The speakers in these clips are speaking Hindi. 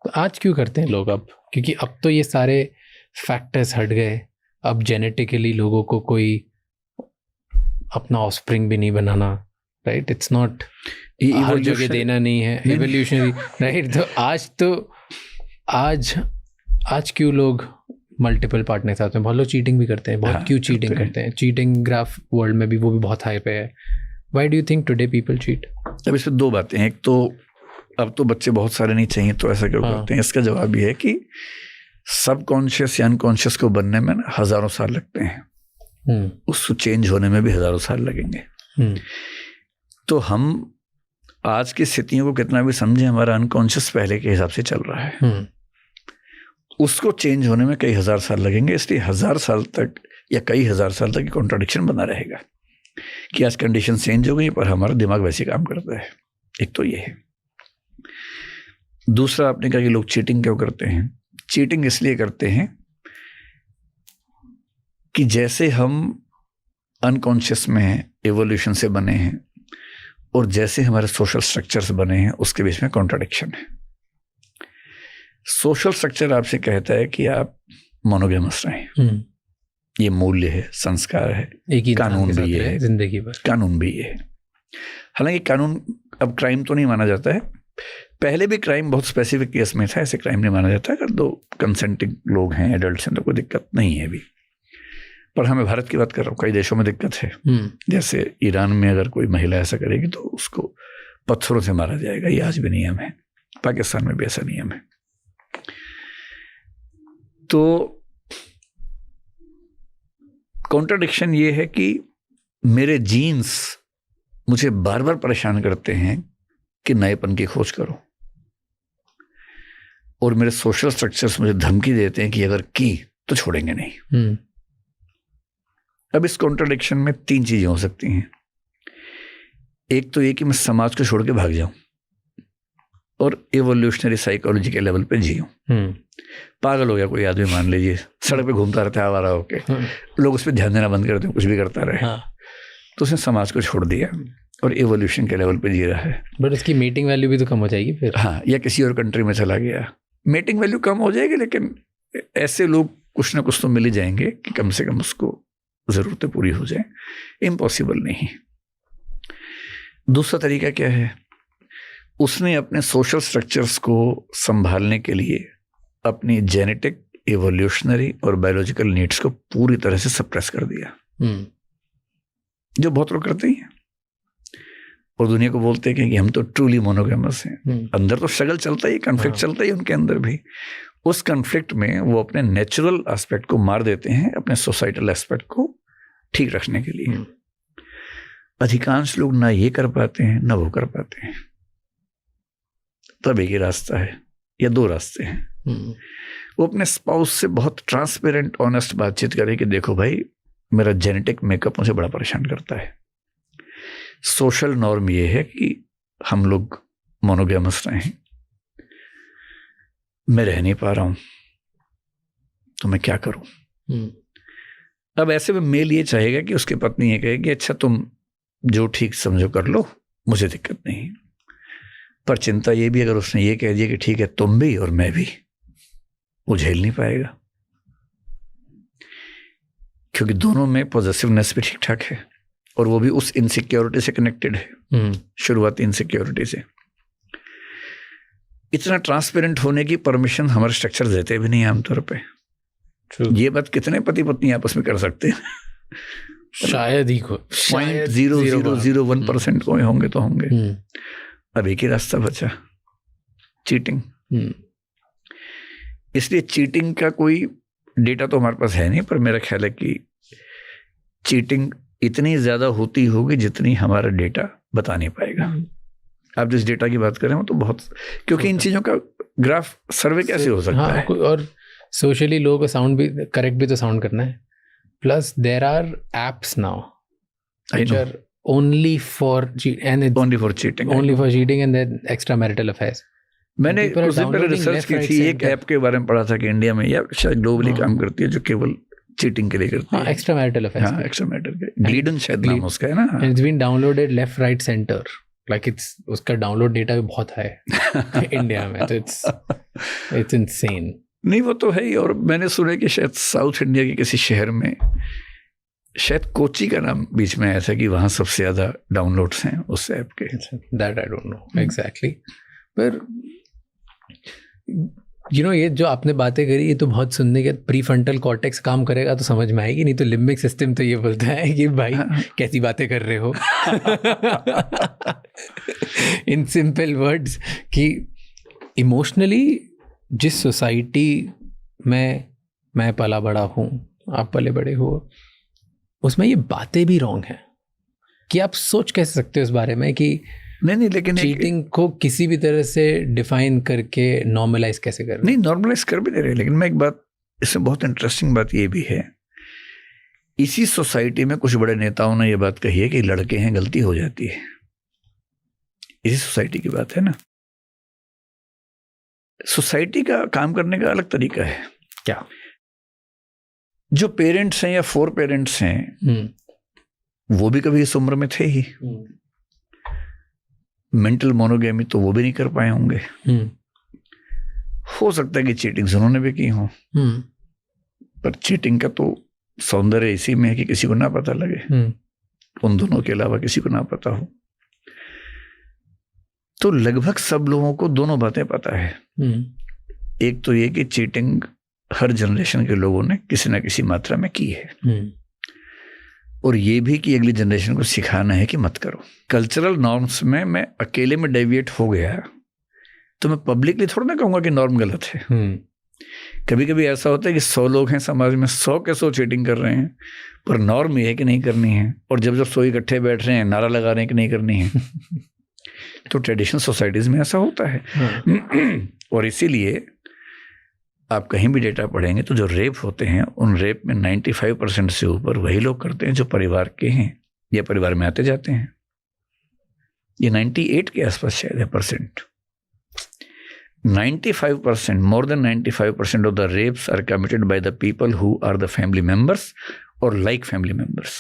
तो आज क्यों करते हैं लोग अब? क्योंकि अब तो ये सारे फैक्टर्स हट गए, अब जेनेटिकली लोगों को कोई अपना ऑफस्प्रिंग भी नहीं बनाना, राइट? इट्स नॉट हर जगह देना नहीं है, एवोल्यूशनरी, राइट? तो आज क्यों लोग मल्टीपल पार्टनर साथ में, बहुत लोग चीटिंग भी करते हैं, बहुत क्यों चीटिंग करते हैं? चीटिंग ग्राफ वर्ल्ड में भी वो भी बहुत हाई पे है. Why do you think today people cheat? अब इसमें दो बातें हैं. एक तो अब तो बच्चे बहुत सारे नहीं चाहिए तो ऐसा क्यों करते हैं. इसका जवाब ये है कि सबकॉन्शियस या अनकॉन्शियस को बनने में हजारों साल लगते हैं, उसको चेंज होने में भी हजारों साल लगेंगे. तो हम आज की स्थितियों को कितना भी समझे, हमारा अनकॉन्शियस पहले के हिसाब से चल रहा है, उसको चेंज होने में कई हजार साल लगेंगे. इसलिए 1000 साल तक या कई हजार साल तक कॉन्ट्राडिक्शन बना रहेगा कि आज कंडीशन चेंज हो गई पर हमारा दिमाग वैसे काम करता है. एक तो ये है. दूसरा, आपने कहा कि लोग चीटिंग क्यों करते हैं. चीटिंग इसलिए करते हैं कि जैसे हम अनकॉन्शियस में हैं, एवोल्यूशन से बने हैं, और जैसे हमारे सोशल स्ट्रक्चर्स बने हैं उसके बीच में कॉन्ट्राडिक्शन है. सोशल स्ट्रक्चर आपसे कहता है कि आप मोनोगेमस रहें, ये मूल्य है, संस्कार है, कानून भी ये है, जिंदगी भर कानून भी ये है. हालांकि कानून अब क्राइम तो नहीं माना जाता है. पहले भी क्राइम बहुत स्पेसिफिक केस में था, ऐसे क्राइम नहीं माना जाता. अगर दो कंसेंटिंग लोग हैं, एडल्ट हैं, तो कोई दिक्कत नहीं है अभी. पर हमें भारत की बात कर रहा हूँ, कई देशों में दिक्कत है. जैसे ईरान में अगर कोई महिला ऐसा करेगी तो उसको पत्थरों से मारा जाएगा. ये आज भी नियम है. पाकिस्तान में भी ऐसा नियम है. तो कॉन्ट्राडिक्शन ये है कि मेरे जीन्स मुझे बार बार परेशान करते हैं कि नएपन की खोज करो, और मेरे सोशल स्ट्रक्चर्स मुझे धमकी देते हैं कि अगर की तो छोड़ेंगे नहीं. अब इस कॉन्ट्राडिक्शन में 3 चीजें हो सकती हैं. एक तो ये कि मैं समाज को छोड़ के भाग जाऊं और एवोल्यूशनरी साइकोलॉजी के लेवल पे जीऊं. पागल हो गया कोई आदमी, मान लीजिए सड़क पे घूमता रहता है आवारा होके, लोग उस पर ध्यान देना बंद कर दें, कुछ भी करता रहे, तो उसने समाज को छोड़ दिया और एवोल्यूशन के लेवल पे जी रहा है. बट उसकी मीटिंग वैल्यू भी तो कम हो जाएगी फिर. हाँ, या किसी और कंट्री में चला गया, मीटिंग वैल्यू कम हो जाएगी, लेकिन ऐसे लोग कुछ ना कुछ तो मिल ही जाएंगे कि कम से कम उसको ज़रूरतें पूरी हो जाए. इम्पॉसिबल नहीं. दूसरा तरीका क्या है, उसने अपने सोशल स्ट्रक्चर्स को संभालने के लिए अपनी जेनेटिक, एवोल्यूशनरी और बायोलॉजिकल नीड्स को पूरी तरह से सप्रेस कर दिया, जो बहुत लोग करते ही हैं, और दुनिया को बोलते हैं कि हम तो ट्रूली मोनोगेमस हैं. अंदर तो स्ट्रगल चलता ही, कन्फ्लिक्ट चलता ही उनके अंदर भी. उस कन्फ्लिक्ट में वो अपने नेचुरल एस्पेक्ट को मार देते हैं अपने सोसाइटल एस्पेक्ट को ठीक रखने के लिए. अधिकांश लोग ना ये कर पाते हैं ना वो कर पाते हैं. तब एक ही रास्ता है या 2 रास्ते हैं. वो अपने स्पाउस से बहुत ट्रांसपेरेंट, ऑनेस्ट बातचीत करे कि देखो भाई, मेरा जेनेटिक मेकअप मुझे बड़ा परेशान करता है. सोशल नॉर्म ये है कि हम लोग मोनोगेमस रहें, मैं रह नहीं पा रहा हूं, तो मैं क्या करूं. अब ऐसे में मेल ये चाहेगा कि उसकी पत्नी ये कहे कि अच्छा तुम जो ठीक समझो कर लो, मुझे दिक्कत नहीं. पर चिंता ये भी, अगर उसने ये कह दिया कि ठीक है तुम भी और मैं भी, वो झेल नहीं पाएगा, क्योंकि दोनों में पॉजिटिवनेस भी ठीक ठाक है, और वो भी उस इनसिक्योरिटी से कनेक्टेड है, शुरुआती इनसिक्योरिटी से. इतना ट्रांसपेरेंट होने की परमिशन हमारे स्ट्रक्चर देते भी नहीं आमतौर पे. ये बात कितने पति पत्नी आपस में कर सकते हैं? शायद ही 0.0001% कोई होंगे तो होंगे. अब एक ही रास्ता बचा, चीटिंग. इसलिए चीटिंग का कोई डेटा तो हमारे पास है नहीं, पर मेरा ख्याल है कि चीटिंग इतनी ज्यादा होती होगी जितनी हमारा डेटा बता नहीं पाएगा. आप जिस डेटा की बात करें वो तो बहुत, क्योंकि इन चीजों का ग्राफ सर्वे कैसे हो सकता है. और सोशली लोगों को साउंड भी करेक्ट भी तो साउंड करना है. Plus there are apps now which are only for cheating and then extramarital affairs. मैंने कुछ दिन पहले रिसर्च की थी, एक ऐप के बारे में पढ़ा था कि इंडिया में या शायद ग्लोबली काम करती है, जो केवल चीटिंग के लिए करती है. Extramarital affairs. एक्स्ट्रामैरिटल के ग्लीडन शायद नाम उसका है ना. It's been downloaded left, right, center. Like it's उसका डाउनलोड डेटा भी बहुत है इंडिया में, तो इट्स इनसेन। नहीं वो तो है ही। और मैंने सुना कि शायद साउथ इंडिया के किसी शहर में, शायद कोची का नाम बीच में आया था, कि वहाँ सबसे ज़्यादा डाउनलोड्स हैं उस ऐप के। That I don't know exactly. पर ये जो आपने बातें करी, ये तो बहुत सुनने के प्री फ्रंटल कॉर्टेक्स काम करेगा तो समझ में आएगी, नहीं तो लिम्बिक सिस्टम तो ये बोलता है कि भाई कैसी बातें कर रहे हो इन सिंपल वर्ड्स, कि इमोशनली जिस सोसाइटी में मैं पला बड़ा हूँ, आप पले बड़े हो, उसमें ये बातें भी रॉन्ग हैं। कि आप सोच कैसे सकते हो इस बारे में कि नहीं, लेकिन चीटिंग को किसी भी तरह से डिफाइन करके नॉर्मलाइज कैसे कर रहे हैं? नहीं, नॉर्मलाइज कर भी नहीं रहे। लेकिन मैं एक बात, इसमें बहुत इंटरेस्टिंग बात ये भी है, इसी सोसाइटी में कुछ बड़े नेताओं ने ये बात कही है कि लड़के हैं, गलती हो जाती है। इसी सोसाइटी की बात है ना। सोसाइटी का काम करने का अलग तरीका है। क्या? जो पेरेंट्स हैं या फोर पेरेंट्स हैं, वो भी कभी इस उम्र में थे ही। मेंटल मोनोगेमी तो वो भी नहीं कर पाए होंगे। हो सकता है कि चीटिंग उन्होंने भी की हो, पर चीटिंग का तो सौंदर्य इसी में है कि किसी को ना पता लगे, उन दोनों के अलावा किसी को ना पता हो। तो लगभग सब लोगों को दोनों बातें पता है। एक तो ये कि चीटिंग हर जनरेशन के लोगों ने किसी ना किसी मात्रा में की है, और ये भी कि अगली जनरेशन को सिखाना है कि मत करो। कल्चरल नॉर्म्स में मैं अकेले में डेविएट हो गया तो मैं पब्लिकली थोड़ा ना कहूँगा कि नॉर्म गलत है। कभी कभी ऐसा होता है कि 100 लोग हैं समाज में, 100 के 100 चीटिंग कर रहे हैं, पर नॉर्म ये है कि नहीं करनी है। और जब 100 इकट्ठे बैठ रहे हैं, नारा लगा रहे हैं कि नहीं करनी है तो ट्रेडिशनल सोसाइटीज़ में ऐसा होता है। और इसीलिए आप कहीं भी डेटा पढ़ेंगे तो जो रेप होते हैं, उन रेप में 95% से ऊपर वही लोग करते हैं जो परिवार के हैं या परिवार में आते जाते हैं। ये 98 के आसपास शायद है percent. 95%, more than 95% of the rapes are committed by the people who are the family members or like family members.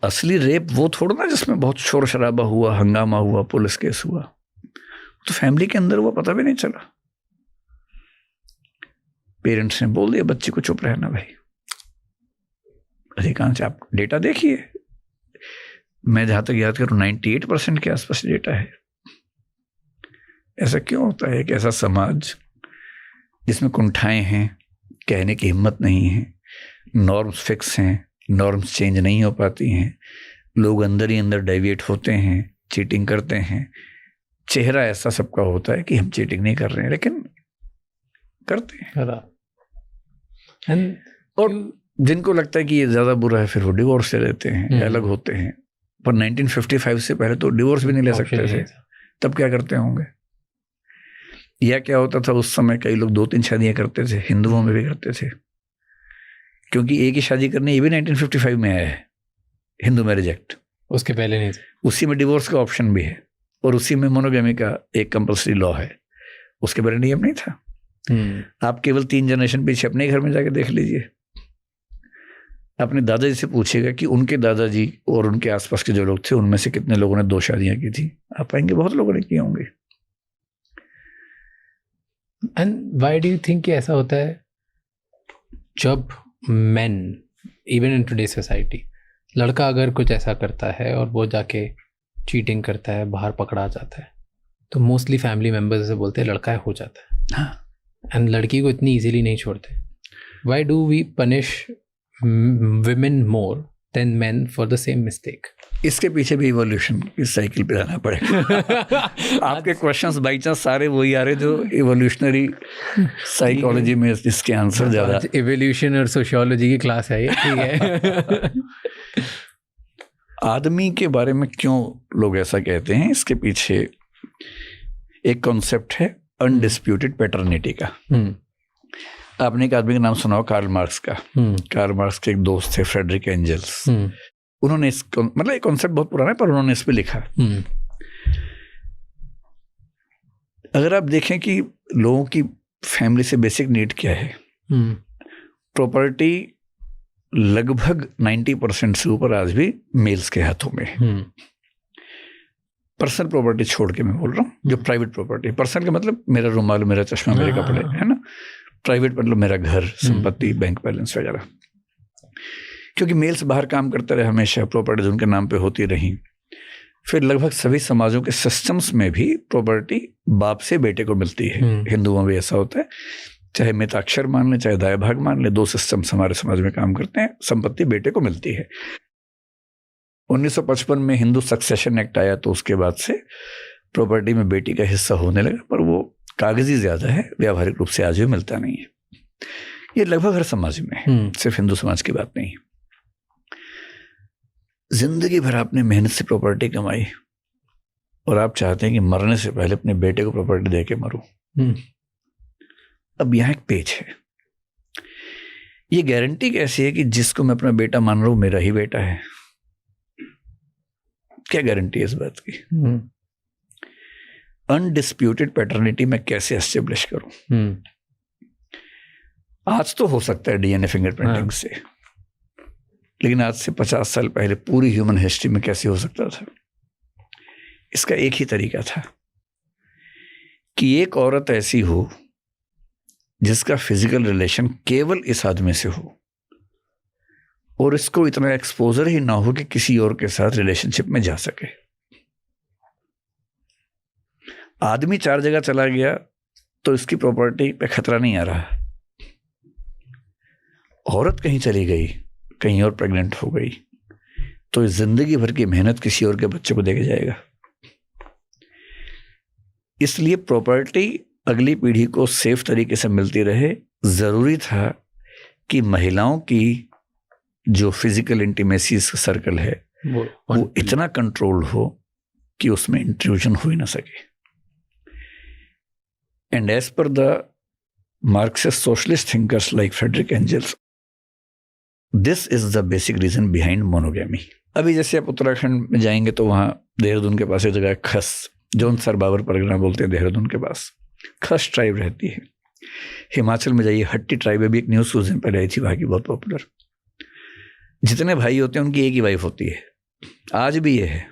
असली रेप वो थोड़ा ना जिसमें बहुत शोर शराबा हुआ, हंगामा हुआ, पुलिस केस हुआ, तो फैमिली के अंदर वो पता भी नहीं चला। पेरेंट्स ने बोल दिया बच्चे को चुप रहना भाई। अधिकांश आप डेटा देखिए, मैं जहां तक याद करूं 98% के आसपास डेटा है। ऐसा क्यों होता है कि ऐसा समाज जिसमें कुंठाएं हैं, कहने की हिम्मत नहीं है, नॉर्म्स फिक्स हैं, नॉर्म्स चेंज नहीं हो पाती हैं, लोग अंदर ही अंदर डेविएट होते हैं, चीटिंग करते हैं। चेहरा ऐसा सबका होता है कि हम चीटिंग नहीं कर रहे हैं, लेकिन करते हैं। और जिनको लगता है कि ये ज़्यादा बुरा है, फिर वो डिवोर्स ले लेते हैं, अलग होते हैं। पर 1955 से पहले तो डिवोर्स भी नहीं ले सकते थे, तब क्या करते होंगे? या क्या होता था उस समय, कई लोग 2-3 शादियां करते थे, हिंदुओं में भी करते थे, क्योंकि एक ही शादी करनी, ये भी 1955 में आया है हिंदू मैरिज एक्ट। उसके पहले नहीं थे। उसी में डिवोर्स का ऑप्शन भी है, और उसी में मोनोगेमी का एक कंपल्सरी लॉ है। उसके पहले नियम नहीं था। आप केवल 3 जनरेशन पीछे अपने घर में जाके देख लीजिए। अपने दादाजी से पूछिएगा कि उनके दादाजी और उनके आसपास के जो लोग थे, उनमें से कितने लोगों ने 2 शादियां की थी। आप पाएंगे बहुत लोगों ने किए होंगे। And why do you think कि ऐसा होता है? जब main, even in today society, लड़का अगर कुछ ऐसा करता है और वो जाके चीटिंग करता है, बाहर पकड़ा जाता है, तो मोस्टली फैमिली मेम्बर्स से बोलते हैं लड़का है, हो जाता है। एंड लड़की को इतनी इजीली नहीं छोड़ते। Why do we punish women more than men for the same mistake? इसके पीछे भी इवोल्यूशन की साइकिल पे जाना पड़ेगा। आपके क्वेश्चंस बाई चांस सारे वही आ रहे जो इवोल्यूशनरी साइकोलॉजी में इसके आंसर ज़्यादा। इवोल्यूशन और सोशियोलॉजी की क्लास है ये, ठीक है। आदमी के बारे में क्यों लोग ऐसा कहते हैं, इसके पीछे एक कॉन्सेप्ट है अनडिस्प्यूटेड पैटर्निटी का। आपने एक आदमी का नाम सुना हो, कार्ल मार्क्स का। कार्ल मार्क्स के एक दोस्त थे, फ्रेडरिक एंजल्स। उन्होंने इस मतलब एक कॉन्सेप्ट बहुत पुराना है, पर उन्होंने इस पे लिखा। अगर आप देखें कि लोगों की फैमिली से बेसिक नीड क्या है, प्रॉपर्टी लगभग 90% से ऊपर आज भी मेल्स के हाथों में है। पर्सनल प्रॉपर्टी छोड़ के मैं बोल रहा हूँ, जो प्राइवेट प्रॉपर्टी, पर्सनल का मतलब मेरा रुमाल, मेरा चश्मा, मेरे कपड़े, है ना। प्राइवेट मतलब मेरा घर, संपत्ति, बैंक बैलेंस वगैरह। क्योंकि मेल्स बाहर काम करते रहे हमेशा, प्रॉपर्टीज उनके नाम पे होती रही। फिर लगभग सभी समाजों के सिस्टम्स में भी प्रॉपर्टी बाप से बेटे को मिलती है। हिंदुओं में ऐसा होता है, चाहे मिताक्षर मान ले चाहे दाया भाग मान ले, 2 सिस्टम्स हमारे समाज में काम करते हैं। संपत्ति बेटे को मिलती है। 1955 में हिंदू सक्सेशन एक्ट आया तो उसके बाद से प्रॉपर्टी में बेटी का हिस्सा होने लगा, पर वो कागजी ज्यादा है, व्यावहारिक रूप से आज भी मिलता नहीं है। ये लगभग हर समाज में है, सिर्फ हिंदू समाज की बात नहीं है। जिंदगी भर आपने मेहनत से प्रॉपर्टी कमाई और आप चाहते हैं कि मरने से पहले अपने बेटे को प्रॉपर्टी दे के मरूं। अब यहां एक पेच है। ये गारंटी कैसी है कि जिसको मैं अपना बेटा मान रहा हूं मेरा ही बेटा है? क्या गारंटी है इस बात की? अनडिस्प्यूटेड पैटर्निटी मैं कैसे एस्टेब्लिश करूं? आज तो हो सकता है डीएनए फिंगरप्रिंटिंग से, लेकिन आज से 50 साल पहले पूरी ह्यूमन हिस्ट्री में कैसे हो सकता था? इसका एक ही तरीका था कि एक औरत ऐसी हो जिसका फिजिकल रिलेशन केवल इस आदमी से हो और इसको इतना एक्सपोजर ही ना हो कि किसी और के साथ रिलेशनशिप में जा सके। आदमी 4 जगह चला गया तो इसकी प्रॉपर्टी पे खतरा नहीं आ रहा। औरत कहीं चली गई, कहीं और प्रेग्नेंट हो गई, तो इस जिंदगी भर की मेहनत किसी और के बच्चे को देके जाएगा। इसलिए प्रॉपर्टी अगली पीढ़ी को सेफ तरीके से मिलती रहे, जरूरी था कि महिलाओं की जो फिजिकल इंटीमेसी सर्कल है वो इतना कंट्रोल हो कि उसमें इंट्रूजन हो ही ना सके। And as per the Marxist socialist thinkers like Friedrich Engels, this is the basic reason behind monogamy. अभी जैसे आप उत्तराखंड में जाएंगे तो वहां देहरादून के पास एक जगह खस, जौन सर बाबर परगना बोलते हैं देहरादून के पास, खस ट्राइब रहती है। हिमाचल में जाइए, हट्टी ट्राइब है भी, एक न्यूज़ कुछ दिन पहले आई थी, वहां की बहुत पॉपुलर। जितने भाई होते हैं उनकी एक ही वाइफ होती है, आज भी ये है।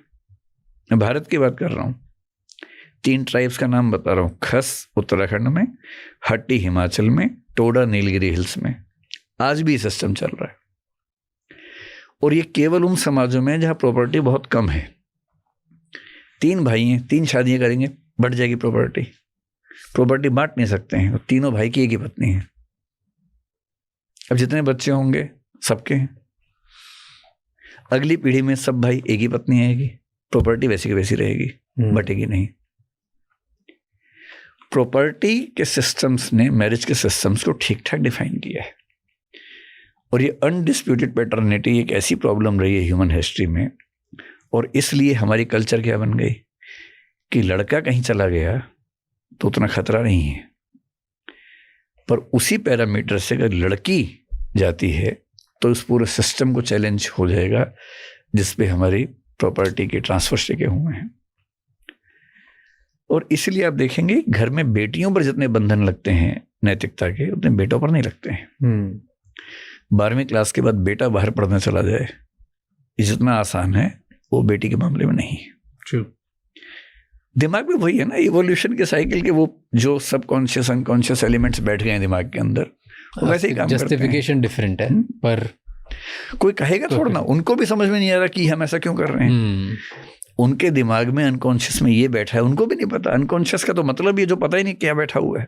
मैं भारत की बात कर रहा हूं, 3 ट्राइब्स का नाम बता रहा हूं, खस उत्तराखंड में, हट्टी हिमाचल में, टोडा नीलगिरी हिल्स में। आज भी सिस्टम चल रहा है और ये केवल उन समाजों में जहां प्रॉपर्टी बहुत कम है। 3 भाई हैं, 3 शादियां करेंगे, बढ़ जाएगी प्रॉपर्टी। प्रॉपर्टी बांट नहीं सकते हैं, और तीनों भाई की एक ही पत्नी है। अब जितने बच्चे होंगे सबके हैं, अगली पीढ़ी में सब भाई एक ही पत्नी आएगी, प्रॉपर्टी वैसी की वैसी रहेगी, बटेगी नहीं। प्रॉपर्टी के सिस्टम्स ने मैरिज के सिस्टम्स को ठीक ठाक डिफाइन किया है। और ये अनडिस्प्यूटेड पैटर्निटी एक ऐसी प्रॉब्लम रही है ह्यूमन हिस्ट्री में, और इसलिए हमारी कल्चर क्या बन गई कि लड़का कहीं चला गया तो उतना खतरा नहीं है, पर उसी पैरामीटर से अगर लड़की जाती है तो इस पूरे सिस्टम को चैलेंज हो जाएगा जिस पे हमारी प्रॉपर्टी के ट्रांसफर टिके हुए हैं। और इसलिए आप देखेंगे घर में बेटियों पर जितने बंधन लगते हैं नैतिकता के, उतने बेटों पर नहीं लगते हैं। 12वीं क्लास के बाद बेटा बाहर पढ़ने चला जाए, ये जितना आसान है वो बेटी के मामले में नहीं। True. दिमाग में वही है ना, इवोल्यूशन के साइकिल के वो जो सबकॉन्शियस अनकॉन्शियस एलिमेंट्स बैठ गए हैं दिमाग के अंदर, वो वैसे ही काम करते हैं। जस्टिफिकेशन डिफरेंट है, पर कोई कहेगा थोड़ा ना, उनको भी समझ में नहीं आ रहा कि हम ऐसा क्यों कर रहे हैं। उनके दिमाग में अनकॉन्शियस में ये बैठा है, उनको भी नहीं पता। अनकॉन्शियस का तो मतलब ये जो पता ही नहीं क्या बैठा हुआ है।